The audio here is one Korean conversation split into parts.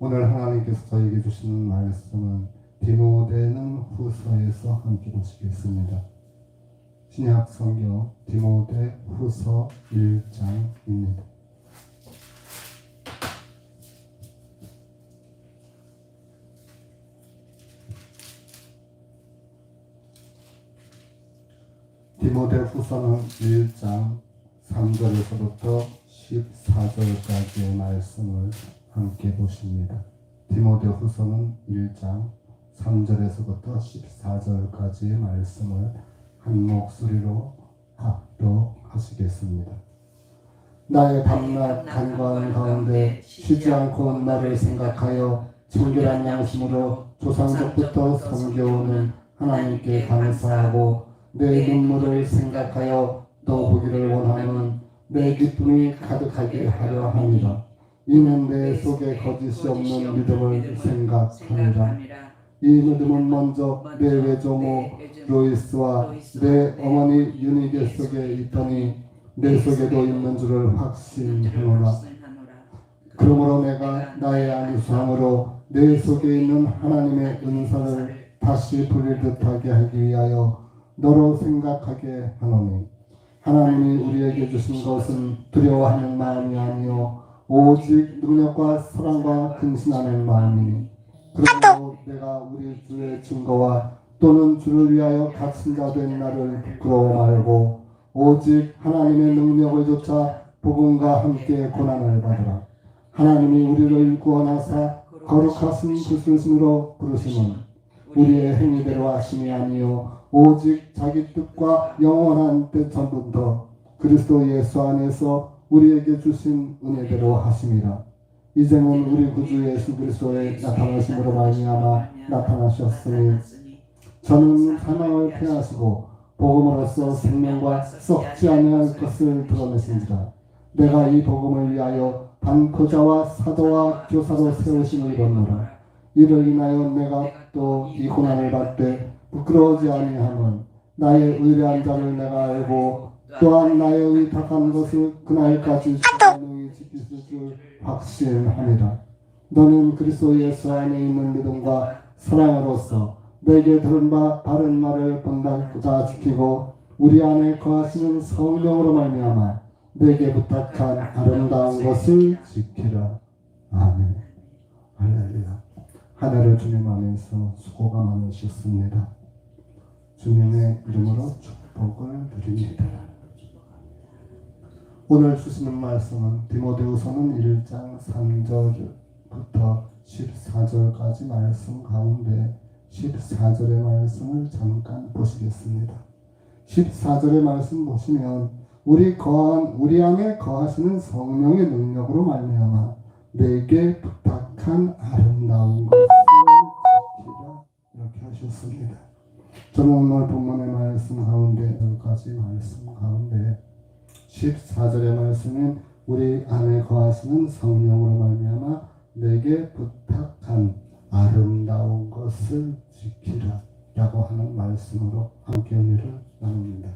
오늘 하나님께서 저에게 주시는 말씀은 디모데는 후서에서 함께 보시겠습니다. 신약 성경 디모데 후서 1장입니다. 디모데 후서는 1장 3절에서부터 14절까지의 말씀을 함께 보십니다. 디모데 후서는 1장 3절에서부터 14절까지의 말씀을 한 목소리로 합독하시겠습니다. 나의 밤낮 간구하는 가운데 쉬지 않고 나를 생각하여 청결한 양심으로 조상적부터 섬겨오는 하나님께 감사하고 내 눈물을 생각하여 또 보기를 원하는 내 기쁨이 가득하게 하려 합니다. 이는 내 속에 거짓이 없는 믿음을 생각합니다. 이 믿음은 먼저 내 외조모 로이스와 내 어머니 유니게 속에 있더니 내 속에도 있는 줄을 확신하노라. 그러므로 내가 나의 안수함으로 내 속에 있는 하나님의 은사를 다시 부릴 듯하게 하기 위하여 너로 생각하게 하노니, 하나님이 우리에게 주신 것은 두려워하는 마음이 아니요 오직 능력과 사랑과 근신하는 마음이니, 그러므로 내가 우리 주의 증거와 또는 주를 위하여 갇힌 자 된 나를 부끄러워 말고 오직 하나님의 능력을 좇아 복음과 함께 고난을 받으라. 하나님이 우리를 구원하사 거룩하신 부르심으로 부르심은 우리의 행위대로 하심이 아니요 오직 자기 뜻과 영원한 때 전부터 그리스도 예수 안에서 우리에게 주신 은혜대로 하심이라. 이제는 우리 구주 예수 그리스도의 나타나심으로 말미암아 나타나셨으니 저는 사망을 피하시고 복음으로써 생명과 썩지 아니할 것을 드러내신지라. 내가 이 복음을 위하여 반포자와 사도와 교사로 세우심을 이뤘노라. 이를 인하여 내가 또 이 고난을 받되 부끄러우지 아니함은 나의 의뢰한 자를 내가 알고 또한 나의 의탁한 것을 그날까지 능히 지키실 줄 확신합니다. 너는 그리스도 예수 안에 있는 믿음과 사랑으로서 내게 들은 바 바른 말을 본받고자 지키고 우리 안에 거하시는 성령으로 말미암아 내게 부탁한 아름다운 것을 지키라. 아멘. 할렐루야. 한 해를 주님 안에서 수고가 많으셨습니다. 주님의 이름으로 축복을 드립니다. 오늘 주시는 말씀은 디모데후서는 1장 3절부터 14절까지 말씀 가운데 14절의 말씀을 잠깐 보시겠습니다. 14절의 말씀 보시면 우리 안에 거하시는 성령의 능력으로 말미암아 내게 부탁한 아름다운 것을 지키라, 이렇게 하셨습니다. 저는 오늘 본문의 말씀 가운데 여기까지 말씀 가운데 14절의 말씀은 우리 안에 거하시는 성령으로 말미암아 내게 부탁한 아름다운 것을 지키라 라고 하는 말씀으로 함께 은혜를 나눕니다.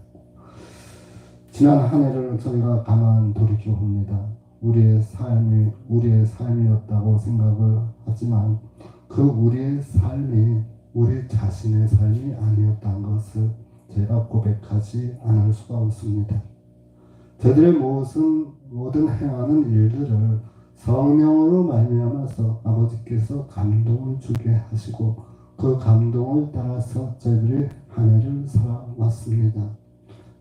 지난 한 해를 저희가 가만 돌이켜봅니다. 우리의 삶이었다고 생각을 하지만 그 우리의 삶이 우리 자신의 삶이 아니었다는 것을 제가 고백하지 않을 수가 없습니다. 저들의 모든 행하는 일들을 성령으로 말미암아서 아버지께서 감동을 주게 하시고 그 감동을 따라서 저희들이 한 해를 살아왔습니다.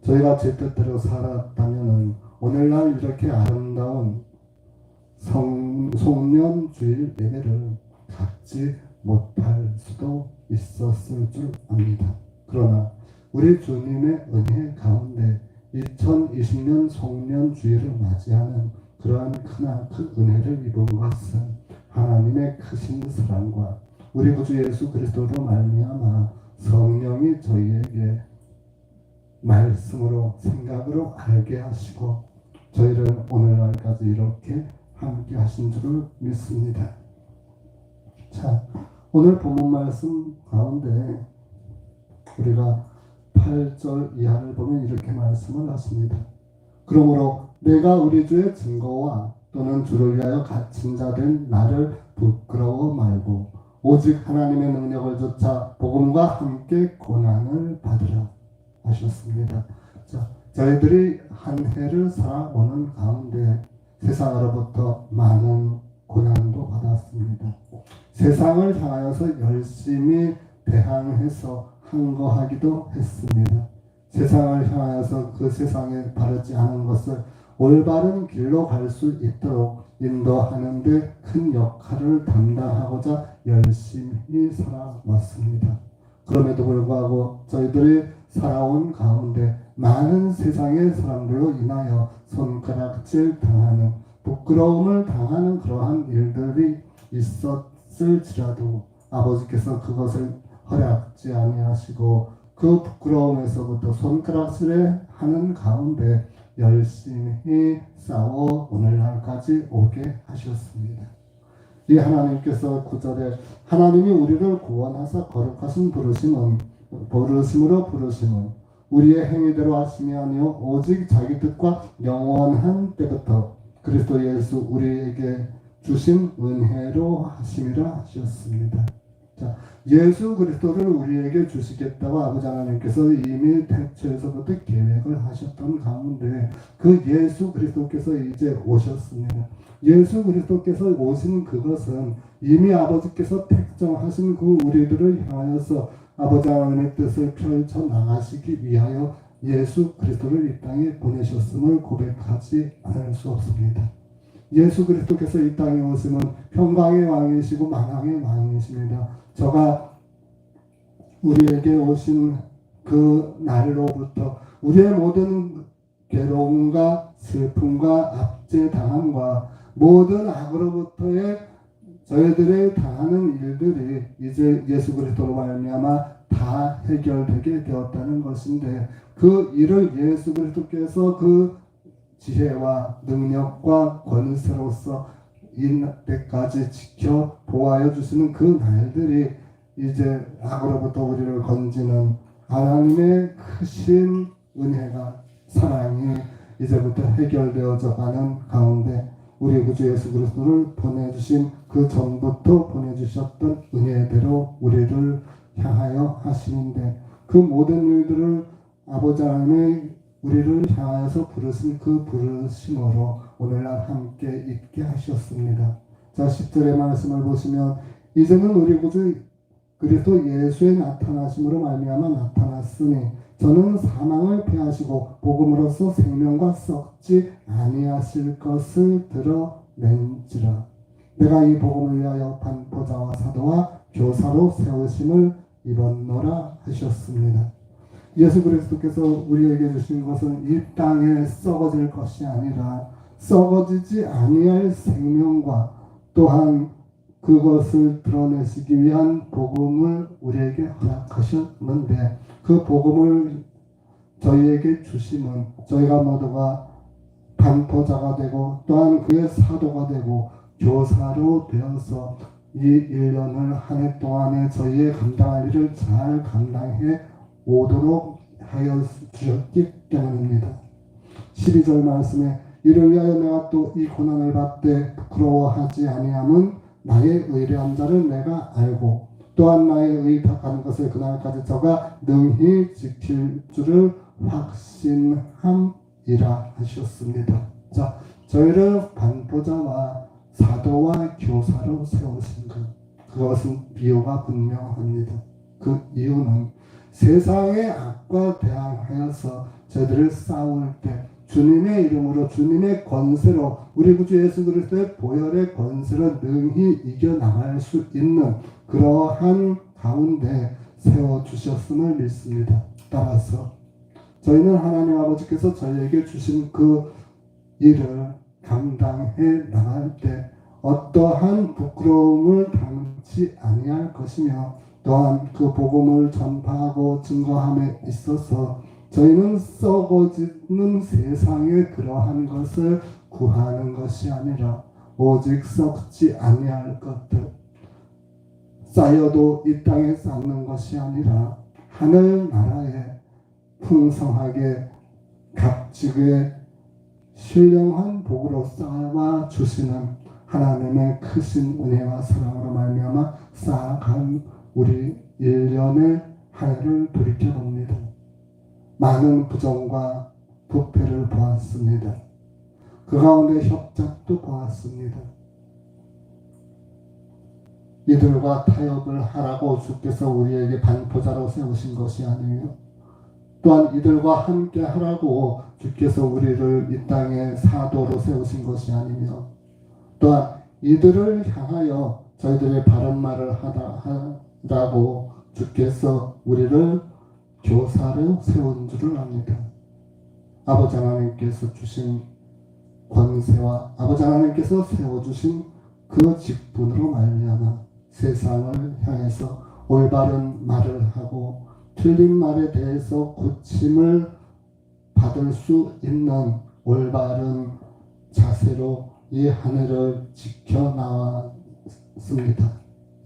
저희가 제 뜻대로 살았다면 오늘날 이렇게 아름다운 송년주일 예배를 갖지 못할 수도 있었을 줄 압니다. 그러나 우리 주님의 은혜 가운데 2020년 송년주일을 맞이하는 그러한 그 은혜를 입은 것은 하나님의 크신 사랑과 우리 구주 예수 그리스도로 말미암아 성령이 저희에게 말씀으로 생각으로 알게 하시고 저희를 오늘날까지 이렇게 함께 하신 줄을 믿습니다. 자, 오늘 본문 말씀 가운데 우리가 8절 이하를 보면 이렇게 말씀을 하십니다. 그러므로 내가 우리 주의 증거와 또는 주를 위하여 갇힌 자 된 나를 부끄러워 말고 오직 하나님의 능력을 좇아 복음과 함께 고난을 받으라 하셨습니다. 자, 저희들이 한 해를 살아오는 가운데 세상으로부터 많은 고난도 받았습니다. 세상을 향하여서 열심히 대항해서 항거하기도 했습니다. 세상을 향하여서 그 세상에 바르지 않은 것을 올바른 길로 갈 수 있도록 인도하는 데 큰 역할을 담당하고자 열심히 살아왔습니다. 그럼에도 불구하고 저희들이 살아온 가운데 많은 세상의 사람들로 인하여 손가락질 당하는, 부끄러움을 당하는 그러한 일들이 있었을지라도 아버지께서 그것을 허락지 아니하시고 그 부끄러움에서부터 손가락질을 하는 가운데 열심히 싸워 오늘날까지 오게 하셨습니다. 이 하나님께서 9절에 하나님이 우리를 구원하사 거룩하신 부르심으로 부르심은 우리의 행위대로 하심이 아니요 오직 자기 뜻과 영원한 때부터 그리스도 예수 우리에게 주신 은혜로 하심이라 하셨습니다. 자, 예수 그리스도를 우리에게 주시겠다고 아버지 하나님께서 이미 태초에서부터 계획을 하셨던 가운데 그 예수 그리스도께서 이제 오셨습니다. 예수 그리스도께서 오신 그것은 이미 아버지께서 택정하신 그 우리들을 향하여서 아버지 하나님의 뜻을 펼쳐 나가시기 위하여 예수 그리스도를 이 땅에 보내셨음을 고백하지 않을 수 없습니다. 예수 그리스도께서 이 땅에 오심은 평강의 왕이시고 만왕의 왕이십니다. 저가 우리에게 오신 그 날로부터 우리의 모든 괴로움과 슬픔과 압제당함과 모든 악으로부터의 저희들의 당하는 일들이 이제 예수 그리스도로 말미암아 다 해결되게 되었다는 것인데 그 일을 예수 그리스도께서 그 지혜와 능력과 권세로서 이때까지 지켜 보호하여 주시는 그 날들이 이제 악으로부터 우리를 건지는 하나님의 크신 은혜가 사랑이 이제부터 해결되어져 가는 가운데 우리 구주 예수 그리스도를 보내주신 그 전부터 보내주셨던 은혜대로 우리를 향하여 하시는데 그 모든 일들을 아버지 하나님의 우리를 향하여서 부르신 그 부르심으로 오늘날 함께 있게 하셨습니다. 자, 10절의 말씀을 보시면 이제는 우리 구주 그리스도 예수의 나타나심으로 말미암아 나타났으니 저는 사망을 패하시고 복음으로써 생명과 썩지 아니하실 것을 드러낸지라. 내가 이 복음을 위하여 반포자와 사도와 교사로 세우심을 입었노라 하셨습니다. 예수 그리스도께서 우리에게 주신 것은 이 땅에 썩어질 것이 아니라 썩어지지 아니할 생명과 또한 그것을 드러내시기 위한 복음을 우리에게 허락하셨는데 그 복음을 저희에게 주심은 저희가 모두가 반포자가 되고 또한 그의 사도가 되고 교사로 되어서 이 1년을 한 해 동안에 저희의 감당할 일을 잘 감당해 오도록 하여 주셨기 때문입니다. 12절 말씀에 이를 위하여 내가 또 이 고난을 받되 부끄러워하지 아니함은 나의 의뢰한 자를 내가 알고 또한 나의 의탁하는 것을 그날까지 저가 능히 지킬 줄을 확신함이라 하셨습니다. 자, 저희를 반포자와 사도와 교사로 세우신 것, 그것은 비유가 분명합니다. 그 이유는 세상의 악과 대항하여서 저희들을 싸울 때 주님의 이름으로 주님의 권세로 우리 구주 예수 그리스도의 보혈의 권세로 능히 이겨나갈 수 있는 그러한 가운데 세워주셨음을 믿습니다. 따라서 저희는 하나님 아버지께서 저희에게 주신 그 일을 감당해 나갈 때 어떠한 부끄러움을 당치 아니할 것이며 또한 그 복음을 전파하고 증거함에 있어서 저희는 썩어지는 세상에 그러한 것을 구하는 것이 아니라 오직 썩지 아니할 것들 쌓여도 이 땅에 쌓는 것이 아니라 하늘나라에 풍성하게 값지게 신령한 복으로 쌓아 주시는 하나님의 크신 은혜와 사랑으로 말미암아 쌓아간 우리 1년의 한 해를 돌이켜봅니다. 많은 부정과 부패를 보았습니다. 그 가운데 협작도 보았습니다. 이들과 타협을 하라고 주께서 우리에게 반포자로 세우신 것이 아니며 또한 이들과 함께 하라고 주께서 우리를 이 땅에 사도로 세우신 것이 아니며 또한 이들을 향하여 저희들의 바른 말을 하라고 주께서 우리를 교사로 세운 줄을 압니다. 아버지 하나님께서 주신 권세와 아버지 하나님께서 세워주신 그 직분으로 말미암아 세상을 향해서 올바른 말을 하고 틀린 말에 대해서 고침을 받을 수 있는 올바른 자세로 이 한 해를 지켜나왔습니다.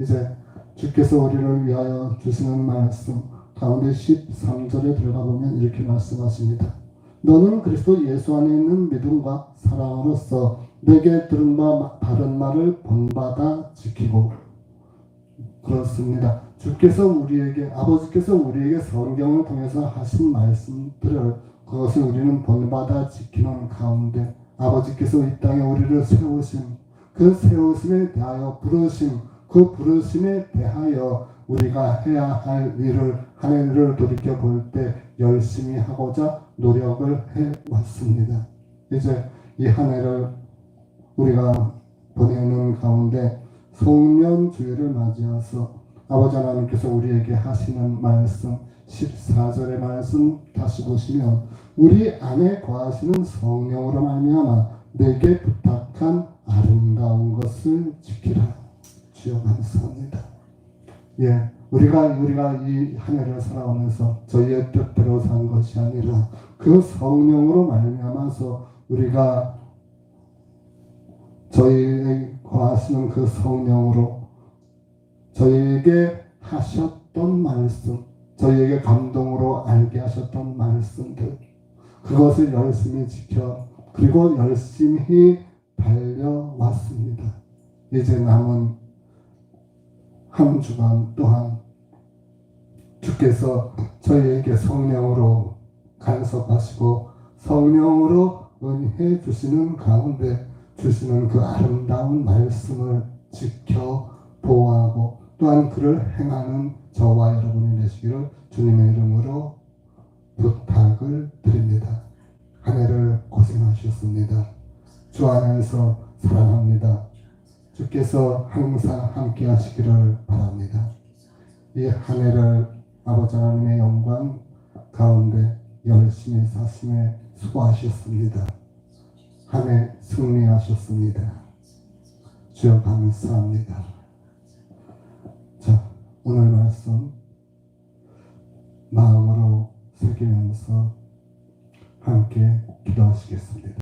이제 주께서 우리를 위하여 주시는 말씀 가운데 13절에 들어가 보면 이렇게 말씀하십니다. 너는 그리스도 예수 안에 있는 믿음과 사랑으로서 내게 들은 바 바른 말을 본받아 지키고. 그렇습니다. 주께서 우리에게 아버지께서 우리에게 성경을 통해서 하신 말씀들을 그것을 우리는 본받아 지키는 가운데 아버지께서 이 땅에 우리를 세우신 그 세우심에 대하여 부르심 그 부르심에 대하여 우리가 해야 할 일을 한 해를 돌이켜 볼 때 열심히 하고자 노력을 해왔습니다. 이제 이 한 해를 우리가 보내는 가운데 송년주일을 맞이해서 아버지 하나님께서 우리에게 하시는 말씀 14절의 말씀 다시 보시면 우리 안에 거하시는 성령으로 말미암아 내게 부탁한 아름다운 것을 지키라. 주여 감사합니다. 예, 우리가 이 한 해를 살아오면서 저희의 뜻대로 산 것이 아니라 그 성령으로 말미암아서 우리가 저희에게 거하시는 그 성령으로 저희에게 하셨던 말씀, 저희에게 감동으로 알게 하셨던 말씀들, 그것을 열심히 지켜 그리고 열심히 달려왔습니다. 이제 남은 한 주간 또한 주께서 저희에게 성령으로 간섭하시고 성령으로 은혜 주시는 가운데 주시는 그 아름다운 말씀을 지켜 보호하고 또한 그를 행하는 저와 여러분이 되시기를 주님의 이름으로 부탁을 드립니다. 한 해를 고생하셨습니다. 주 안에서 사랑합니다. 주께서 항상 함께 하시기를 바랍니다. 이 한 해를 아버지 하나님의 영광 가운데 열심히 사심에 수고하셨습니다. 한 해 승리하셨습니다. 주여 감사합니다. 자, 오늘 말씀 마음으로 새기면서 함께 기도하시겠습니다.